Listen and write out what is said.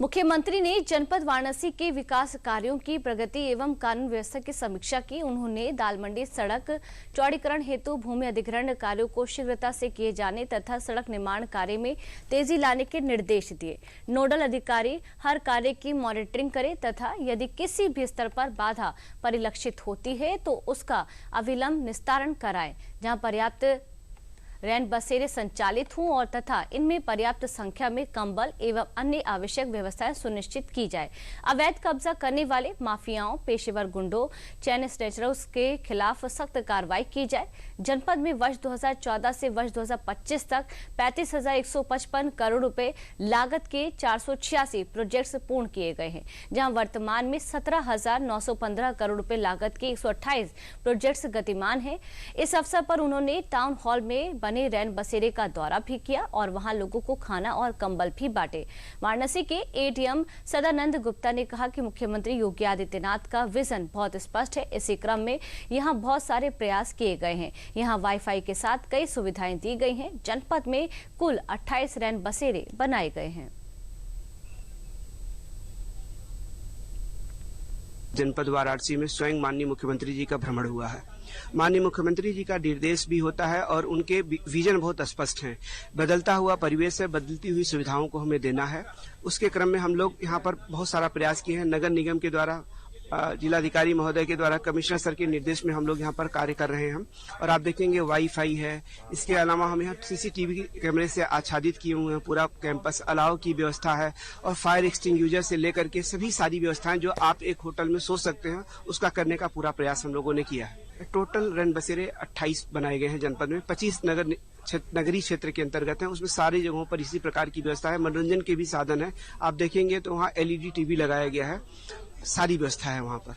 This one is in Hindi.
मुख्यमंत्री ने जनपद वाराणसी के विकास कार्यों की प्रगति एवं कानून व्यवस्था की समीक्षा की। उन्होंने दाल मंडी सड़क चौड़ीकरण हेतु भूमि अधिग्रहण कार्यों को शीघ्रता से किए जाने तथा सड़क निर्माण कार्य में तेजी लाने के निर्देश दिए। नोडल अधिकारी हर कार्य की मॉनिटरिंग करें तथा यदि किसी भी स्तर पर बाधा परिलक्षित होती है तो उसका अविलंब निस्तारण कराएं। जहां पर्याप्त रैन बसेरे संचालित हों और तथा इनमें पर्याप्त संख्या में कंबल एवं अन्य आवश्यक व्यवस्थाएं सुनिश्चित की जाए। अवैध कब्जा करने वाले माफियाओं, पेशेवर गुंडों, चैन स्नैचर्स के खिलाफ सख्त कार्रवाई की जाए। जनपद में वर्ष 2014 से वर्ष 2025 तक 35,155 करोड़ रुपए लागत के 486 प्रोजेक्ट्स पूर्ण किए गए हैं, जहां वर्तमान में 17,915 करोड़ रुपए लागत के 128 प्रोजेक्ट्स गतिमान हैं। इस अवसर पर उन्होंने टाउन हॉल में बने रैन बसेरे का दौरा भी किया और वहां लोगों को खाना और कंबल भी बांटे। वाराणसी के एडीएम सदानंद गुप्ता ने कहा कि मुख्यमंत्री योगी आदित्यनाथ का विजन बहुत स्पष्ट है। इसी क्रम में यहां बहुत सारे प्रयास किए गए हैं। यहां वाईफाई के साथ कई सुविधाएं दी गई हैं। जनपद में कुल 28 रैन बसेरे बनाए गए हैं। जनपद वाराणसी में स्वयं माननीय मुख्यमंत्री जी का भ्रमण हुआ है। माननीय मुख्यमंत्री जी का निर्देश भी होता है और उनके विजन बहुत स्पष्ट हैं। बदलता हुआ परिवेश है, बदलती हुई सुविधाओं को हमें देना है। उसके क्रम में हम लोग यहाँ पर बहुत सारा प्रयास किए हैं। नगर निगम के द्वारा, जिलाधिकारी महोदय के द्वारा, कमिश्नर सर के निर्देश में हम लोग यहाँ पर कार्य कर रहे हैं। और आप देखेंगे वाईफाई है। इसके अलावा हम यहाँ सीसीटीवी कैमरे से आच्छादित किए हुए हैं। पूरा कैंपस अलाव की व्यवस्था है और फायर एक्सटिंग्विशर से लेकर के सभी सारी व्यवस्थाएं जो आप एक होटल में सोच सकते हैं, उसका करने का पूरा प्रयास हम लोगों ने किया है। टोटल रैन बसेरे 28 बनाए गए हैं जनपद में। 25 नगरीय क्षेत्र के अंतर्गत हैं। उसमें सारी जगहों पर इसी प्रकार की व्यवस्था है। मनोरंजन के भी साधन है। आप देखेंगे तो वहाँ LED टीवी लगाया गया है। सारी व्यवस्था है वहाँ पर।